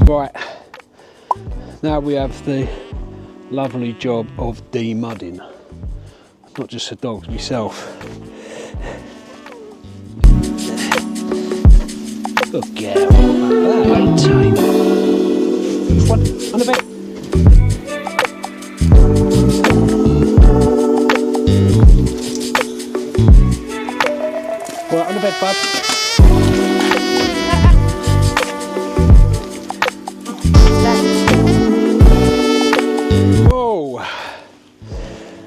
Right, now we have the lovely job of demudding. Not just the dogs, myself. Good girl, that ain't tame. On the bed. Right, on the bed, bud.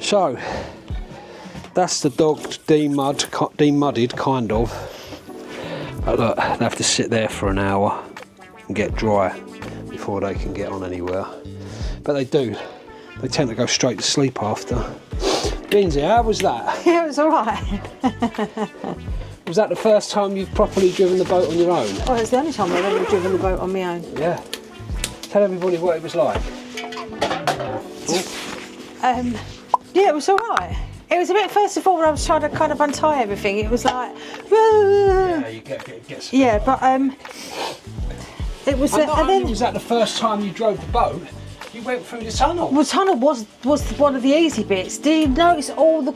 So that's the dog demudded, kind of. But look, they have to sit there for an hour and get dry before they can get on anywhere. But they do. They tend to go straight to sleep after. Lindsay, how was that? Yeah, it was alright. Was that the first time you've properly driven the boat on your own? Well, it's the only time I've ever driven the boat on my own. Yeah. Tell everybody what it was like. Yeah, it was alright. It was a bit, first of all, when I was trying to kind of untie everything, it was like, yeah, you get yeah, but it was. And not only was that the first time you drove the boat, you went through the tunnel. Well, the tunnel was one of the easy bits. Do you notice all the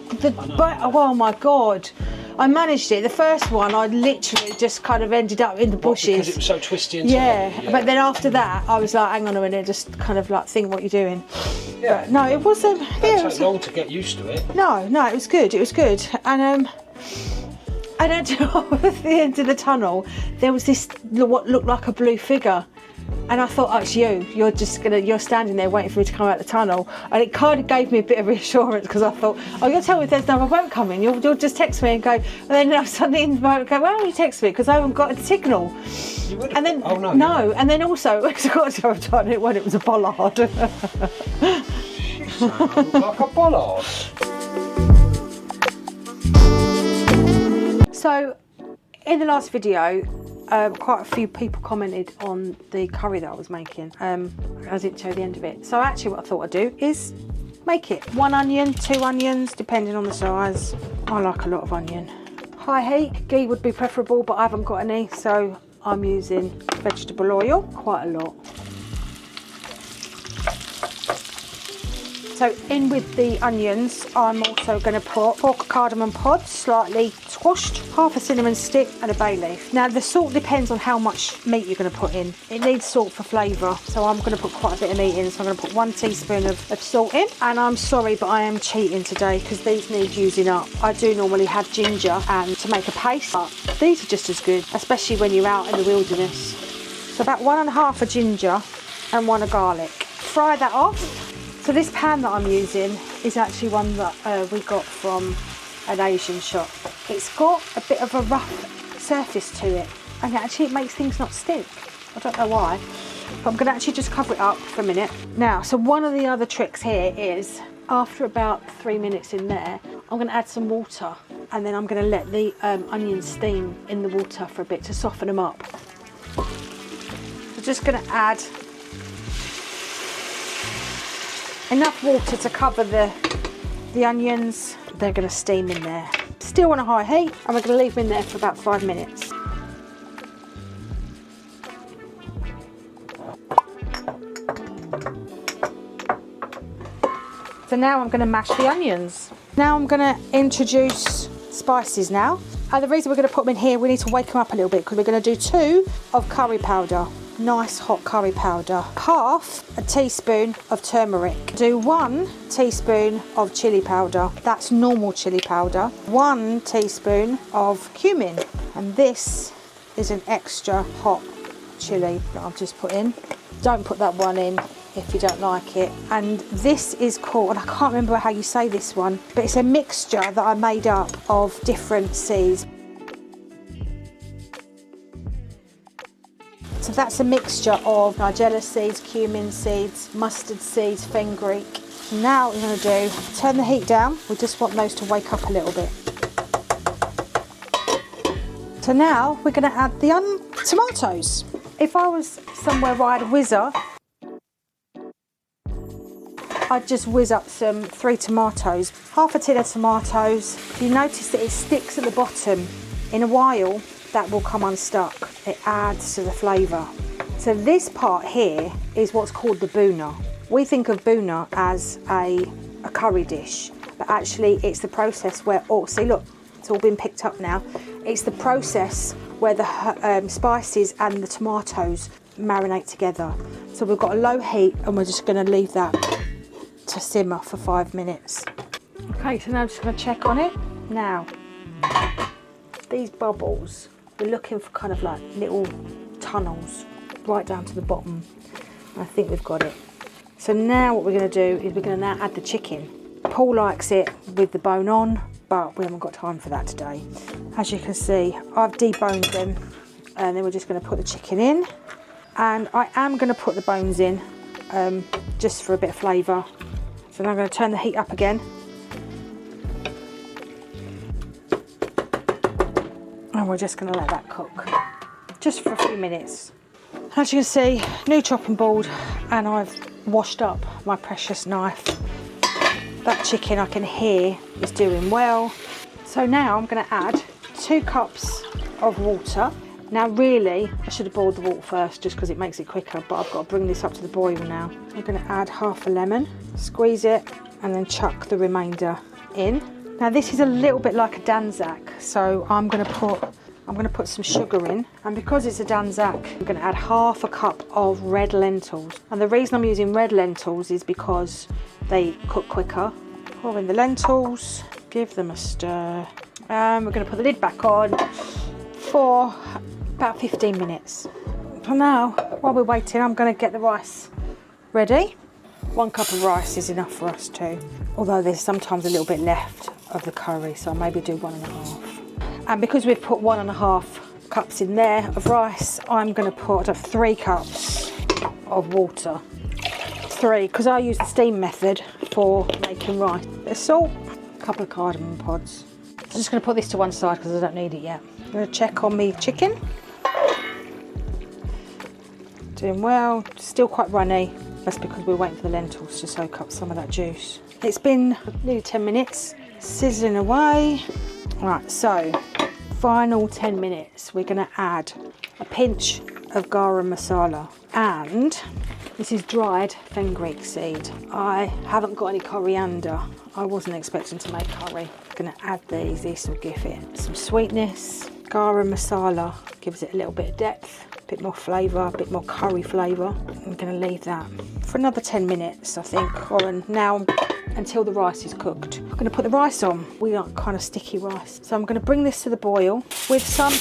oh my god, I managed it. The first one, I literally just kind of ended up in the bushes. Because it was so twisty and yeah, but then after that, I was like, hang on a minute, just kind of like think what you're doing. Yeah. But no, it wasn't. It didn't take long to get used to it. No, it was good. It was good. And at the end of the tunnel, there was this what looked like a blue figure. And I thought, oh, it's you. You're standing there waiting for me to come out the tunnel. And it kind of gave me a bit of reassurance because I thought, oh, you'll tell me if there's another boat coming. You'll just text me and go. And then I suddenly in the boat go, why don't you text me? Because I haven't got a signal. You would have. And then, oh, no. No. And then also, I got to have done it when it was a bollard. She sounded like a bollard. So, in the last video, quite a few people commented on the curry that I was making. I didn't show the end of it. So actually what I thought I'd do is make it. 1 onion, 2 onions, depending on the size. I like a lot of onion. High heat, ghee would be preferable, but I haven't got any, so I'm using vegetable oil, quite a lot. So in with the onions, I'm also going to put 4 cardamom pods, slightly squashed, half a cinnamon stick and a bay leaf. Now the salt depends on how much meat you're going to put in. It needs salt for flavour, so I'm going to put quite a bit of meat in. So I'm going to put 1 teaspoon of salt in. And I'm sorry, but I am cheating today because these need using up. I do normally have ginger and to make a paste, but these are just as good, especially when you're out in the wilderness. So about 1.5 of ginger and 1 of garlic. Fry that off. So this pan that I'm using is actually one that we got from an Asian shop. It's got a bit of a rough surface to it, and actually it makes things not stick. I don't know why, but I'm going to actually just cover it up for a minute. Now, so one of the other tricks here is, after about 3 minutes in there, I'm going to add some water, and then I'm going to let the onions steam in the water for a bit to soften them up. So just going to add enough water to cover the onions. They're going to steam in there. Still on a high heat, and we're going to leave them in there for about 5 minutes. So now I'm going to mash the onions. Now I'm going to introduce spices now. The reason we're going to put them in here, we need to wake them up a little bit because we're going to do 2 of curry powder. Nice hot curry powder. Half a teaspoon of turmeric. Do 1 teaspoon of chili powder. That's normal chili powder. 1 teaspoon of cumin. And this is an extra hot chili that I've just put in. Don't put that one in if you don't like it. And this is called, and I can't remember how you say this one, but it's a mixture that I made up of different seeds. So that's a mixture of nigella seeds, cumin seeds, mustard seeds, fenugreek, Now what we're going to do, turn the heat down. We just want those to wake up a little bit. So now we're going to add the tomatoes. If I was somewhere where I had a whizzer, I'd just whiz up 3 tomatoes, half a tin of tomatoes. If you notice that it sticks at the bottom, in a while that will come unstuck. It adds to the flavour. So this part here is what's called the boona. We think of boona as a curry dish, but actually it's the process where, oh, see look, it's all been picked up now. It's the process where the spices and the tomatoes marinate together. So we've got a low heat and we're just going to leave that to simmer for 5 minutes. Okay, so now I'm just going to check on it. Now, these bubbles, we're looking for kind of like little tunnels right down to the bottom. I think we've got it. So now what we're going to do is we're going to now add the chicken. Paul likes it with the bone on, but we haven't got time for that today. As you can see, I've deboned them, and then we're just going to put the chicken in. And I am going to put the bones in just for a bit of flavour. So now I'm going to turn the heat up again. And we're just going to let that cook just for a few minutes. As you can see, new chopping board, and I've washed up my precious knife. That chicken I can hear is doing well. So now I'm going to add 2 cups of water. Now really, I should have boiled the water first just because it makes it quicker, but I've got to bring this up to the boil now. I'm going to add half a lemon, squeeze it, and then chuck the remainder in. Now this is a little bit like a Danzak, so I'm going to put some sugar in, and because it's a Danzak, I'm going to add half a cup of red lentils. And the reason I'm using red lentils is because they cook quicker. Pour in the lentils, give them a stir, and we're going to put the lid back on for about 15 minutes. For now, while we're waiting, I'm going to get the rice ready. 1 cup of rice is enough for us too, although there's sometimes a little bit left of the curry, so I'll maybe do 1.5. And because we've put 1.5 cups in there of rice, I'm going to put 3 cups of water. 3, because I use the steam method for making rice. A bit of salt, a couple of cardamom pods. I'm just going to put this to one side because I don't need it yet. I'm going to check on me chicken. Doing well, still quite runny. That's because we're waiting for the lentils to soak up some of that juice. It's been nearly 10 minutes, sizzling away. Right, so final 10 minutes, we're going to add a pinch of garam masala, and this is dried fenugreek seed. I haven't got any coriander. I wasn't expecting to make curry. I'm going to add these. This will give it some sweetness. Garam masala gives it a little bit of depth, a bit more flavour, a bit more curry flavour. I'm going to leave that for another 10 minutes, I think, or now until the rice is cooked. I'm going to put the rice on. We like kind of sticky rice. So I'm going to bring this to the boil with some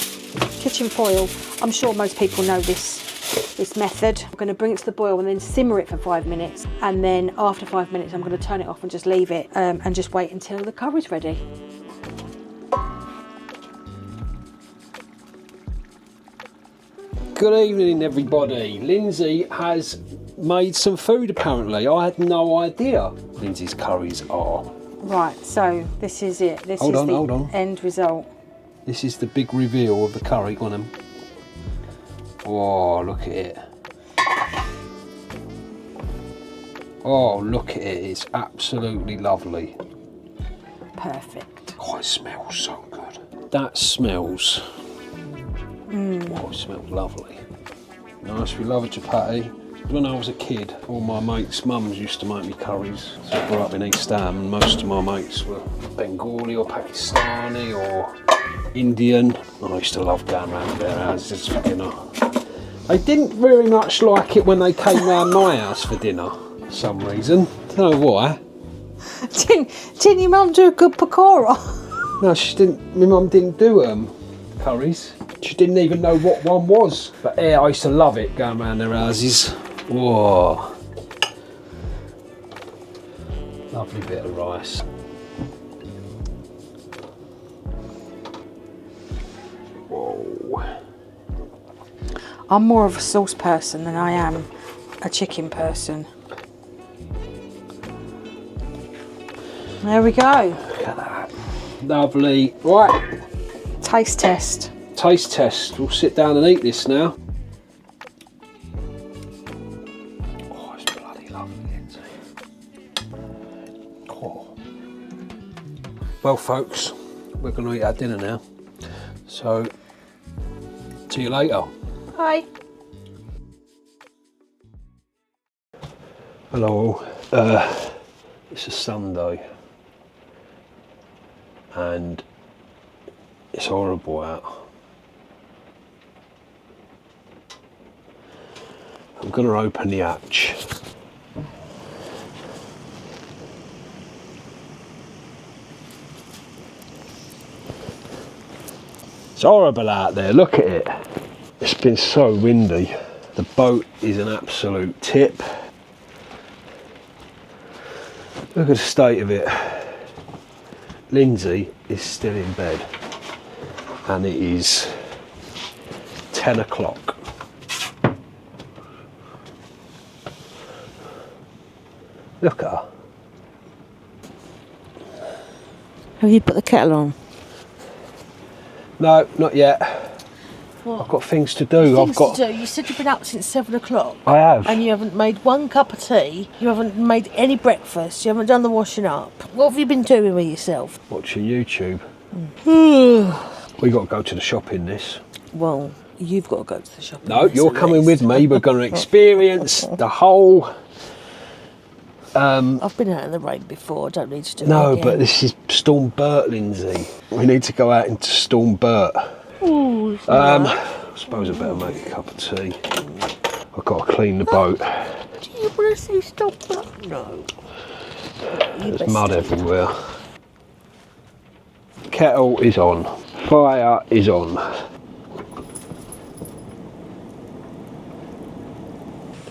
kitchen foil. I'm sure most people know this method. I'm going to bring it to the boil and then simmer it for 5 minutes. And then after 5 minutes, I'm going to turn it off and just leave it and just wait until the curry's ready. Good evening, everybody. Lindsay has made some food, apparently. I had no idea Lindsay's curries are. Right, so this is it. This is the end result. This is the big reveal of the curry. Go on then. Oh, look at it. Oh, look at it. It's absolutely lovely. Perfect. Oh, it smells so good. That smells... Oh, it smells lovely. Nice, we love a chapati. When I was a kid, all my mates' mums used to make me curries. So I grew up in East Ham, and most of my mates were Bengali or Pakistani or Indian. I used to love going round to their houses for dinner. They didn't very much like it when they came round my house for dinner, for some reason. Don't know why. Didn't your mum do a good pakora? No, she didn't. My mum didn't do curries. She didn't even know what one was. But yeah, I used to love it going around their houses. Whoa. Lovely bit of rice. Whoa. I'm more of a sauce person than I am a chicken person. There we go. Look at that. Lovely. Right. Taste test. Taste test. We'll sit down and eat this now. Oh, it's bloody lovely, Lindsay. Oh. Well, folks, we're going to eat our dinner now. So, see you later. Bye. Hello. It's a Sunday. And it's horrible out. I'm going to open the hatch. It's horrible out there, look at it. It's been so windy. The boat is an absolute tip. Look at the state of it. Lindsay is still in bed and it is 10 o'clock. Look at her. Have you put the kettle on? No, not yet. What? I've got things to do. Things to do. You said you've been up since 7 o'clock. I have. And you haven't made one cup of tea. You haven't made any breakfast. You haven't done the washing up. What have you been doing with yourself? Watching YouTube. We got to go to the shop in this. Well, you've got to go to the shop. No, you're coming with me. We're going to experience the whole. I've been out in the rain before. I don't need to do it No, again. but this is Storm Bert, Lindsay. We need to go out into Storm Bert. Ooh, I suppose I better make a cup of tea. I've got to clean the boat. do you want to see Stop That? No. There's mud everywhere. Kettle is on. Fire is on.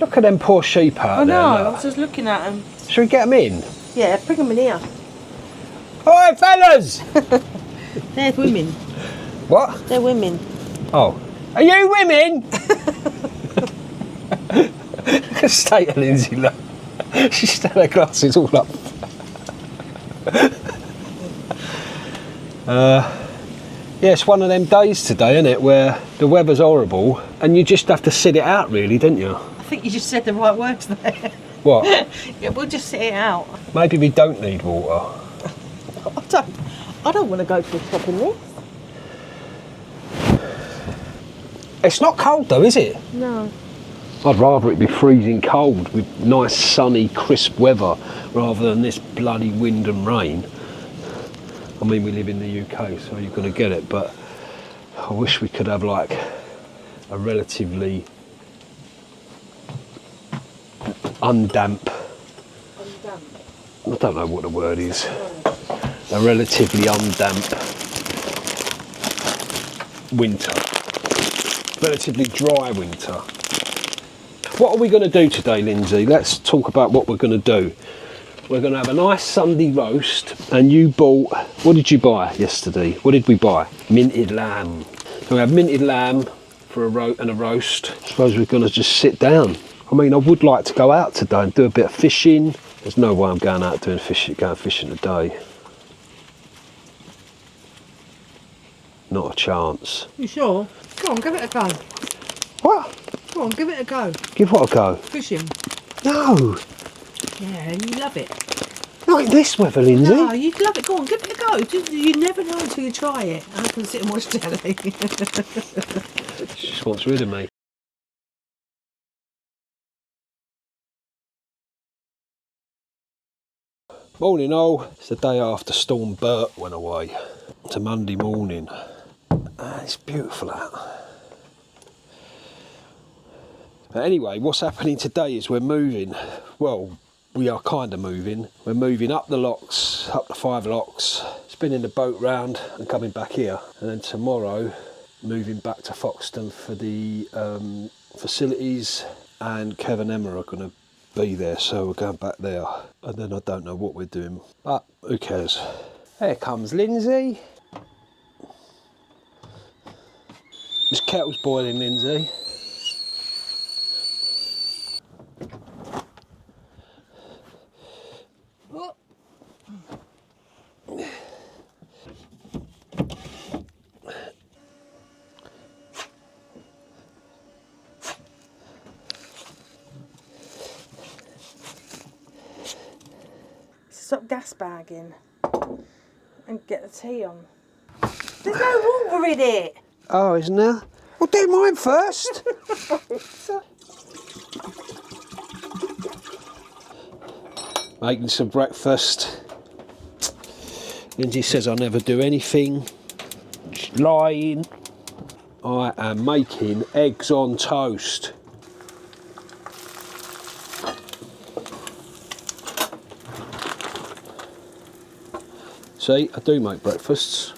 Look at them poor sheep out there. I look. was just looking at them. Should we get them in? Yeah, bring them in here. Hi, fellas! They're women. What? They're women. Oh. Are you women? Look at the state of Lindsay, look. She's still her glasses all up. Yeah, it's one of them days today, isn't it, where the weather's horrible and you just have to sit it out, really, don't you? I think you just said the right words there. What? Yeah, we'll just sit it out. Maybe we don't need water. I don't want to go to the shop in this. It's not cold though, is it? No. I'd rather it be freezing cold with nice sunny crisp weather rather than this bloody wind and rain. I mean, we live in the UK, so you're going to get it, but I wish we could have like a relatively undamp, I don't know what the word is, a relatively undamp winter, relatively dry winter. What are we going to do today, Lindsay? Let's talk about what we're going to do. We're going to have a nice Sunday roast, and you bought, what did you buy yesterday? What did we buy? Minted lamb. So we have minted lamb for a roast. I suppose we're going to just sit down. I mean, I would like to go out today and do a bit of fishing. There's no way I'm going out doing fishing, going fishing today. Not a chance. You sure? Go on, give it a go. What? Go on, give it a go. Give what a go? Fishing. No. Yeah, you love it. Not in this weather, Lindsay. No, you'd love it. Go on, give it a go. You never know until you try it. I can sit and watch telly. She just wants rid of me. Morning all. It's the day after Storm Bert went away. It's a Monday morning. It's beautiful out. But anyway, what's happening today is we're moving. Well, we are kind of moving. We're moving up the locks, up the 5 locks, spinning the boat round and coming back here. And then tomorrow, moving back to Foxton for the facilities, and Kev and Emma are going to be there, so we're going back there. And then I don't know what we're doing, but who cares? Here comes Lindsay. This kettle's boiling, Lindsay. gas bag in and get the tea on. There's no water in it. Oh, isn't there? Well, do mine first. Making some breakfast. Lindsay says I never do anything. She's lying. I am making eggs on toast. See, I do make breakfasts.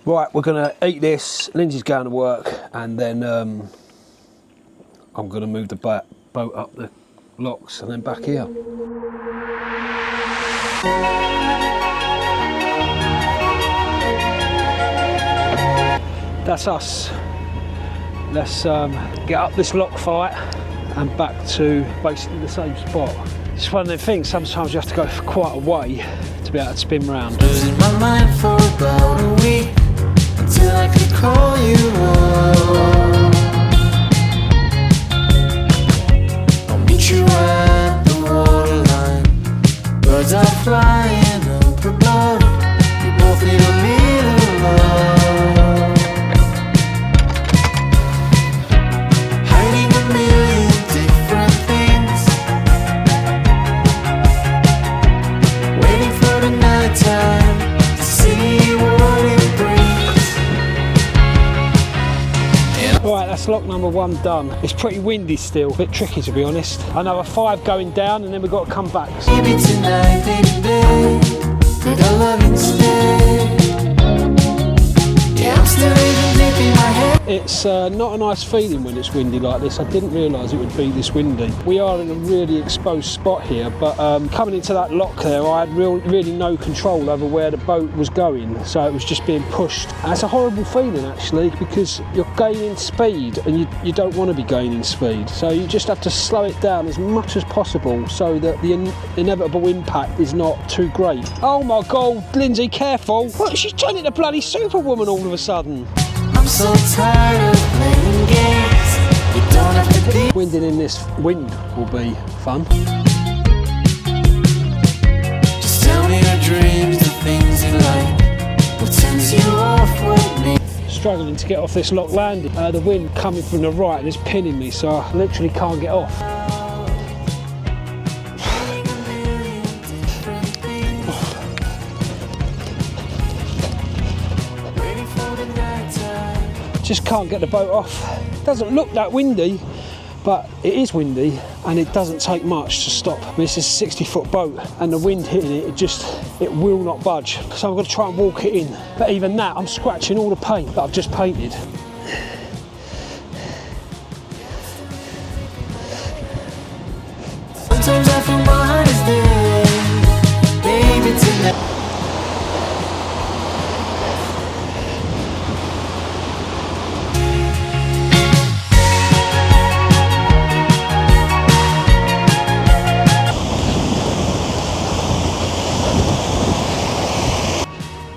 Right, we're gonna eat this. Lindsay's going to work, and then I'm gonna move the boat up the locks and then back here. That's us. Let's get up this lock fight and back to basically the same spot. It's one of the things, sometimes you have to go for quite a way to be able to spin round. Losing my mind for about a week until I could call you home. I'll meet you at the waterline. Birds are flying up above. We both need a little love. Hiding a million different things, waiting for the night time to see what it brings. Right, that's lock number 1 done. It's pretty windy still, a bit tricky to be honest. I know a 5 going down and then we've got to come back. Maybe tonight, baby, did I love instead? Yeah, I'm still even deep in my head. It's not a nice feeling when it's windy like this. I didn't realise it would be this windy. We are in a really exposed spot here, but coming into that lock there, I had really no control over where the boat was going, so it was just being pushed. And it's a horrible feeling actually, because you're gaining speed and you don't want to be gaining speed, so you just have to slow it down as much as possible so that the inevitable impact is not too great. Oh my god, Lindsay, careful! What, she's turning into bloody Superwoman all of a sudden. I'm so tired of playing games. You don't have to be. Winding in this wind will be fun. Just tell me your dreams, the things you like. What turns you off with me? Struggling to get off this lock landing. The wind coming from the right and it's pinning me, so I literally can't get off. Just can't get the boat off. Doesn't look that windy, but it is windy and it doesn't take much to stop. I mean, it's a 60-foot boat and the wind hitting it, it will not budge. So I'm going to try and walk it in. But even that, I'm scratching all the paint that I've just painted. Sometimes I feel my heart is dead. Baby, tonight.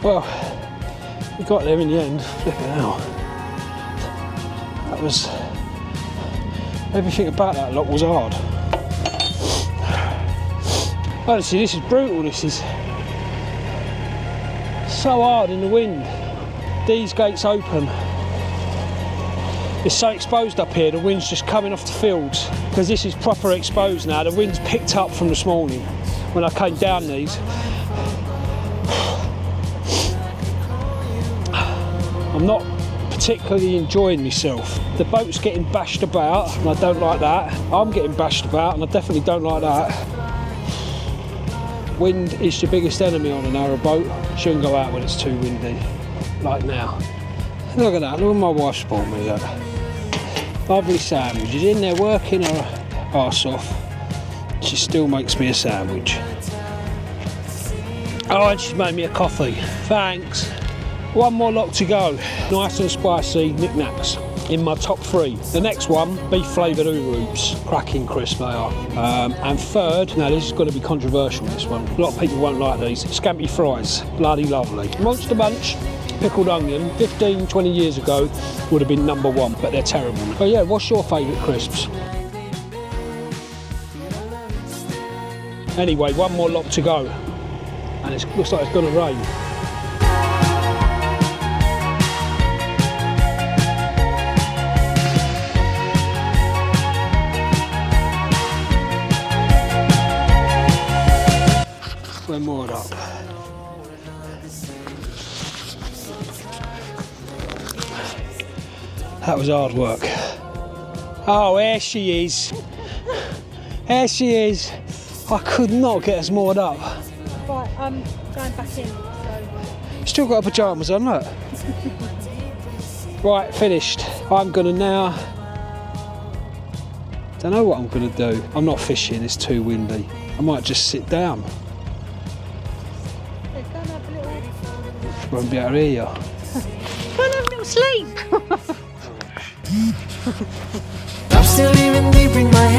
Well, we got there in the end. Flipping out. That was... everything about that lock was hard. Honestly, this is brutal. This is so hard in the wind. These gates open. It's so exposed up here, the wind's just coming off the fields. Because this is proper exposed now. The wind's picked up from this morning when I came down these. I'm not particularly enjoying myself. The boat's getting bashed about and I don't like that. I'm getting bashed about and I definitely don't like that. Wind is your biggest enemy on a narrow boat. Shouldn't go out when it's too windy, like now. Look at that, look what my wife's bought me, look. Lovely sandwiches, in there working her arse off. She still makes me a sandwich. Oh, and she's made me a coffee, thanks. One more lock to go. Nice and spicy knickknacks in my top 3. The next one, beef flavoured Uroops. Cracking crisp they are. And third, now this is going to be controversial, this one. A lot of people won't like these. Scampi fries, bloody lovely. Monster Munch, pickled onion, 15, 20 years ago, would have been number one, but they're terrible. Oh yeah, what's your favourite crisps? Anyway, one more lot to go, and it looks like it's going to rain. We're moored up. That was hard work. Oh, here she is. Here she is. I could not get us moored up. Right, I'm going back in, so... Still got her pyjamas on, look. Right, finished. I'm gonna now... Don't know what I'm gonna do. I'm not fishing, it's too windy. I might just sit down. Won't be able to hear you. Go and have a little sleep. I'm still living deep in my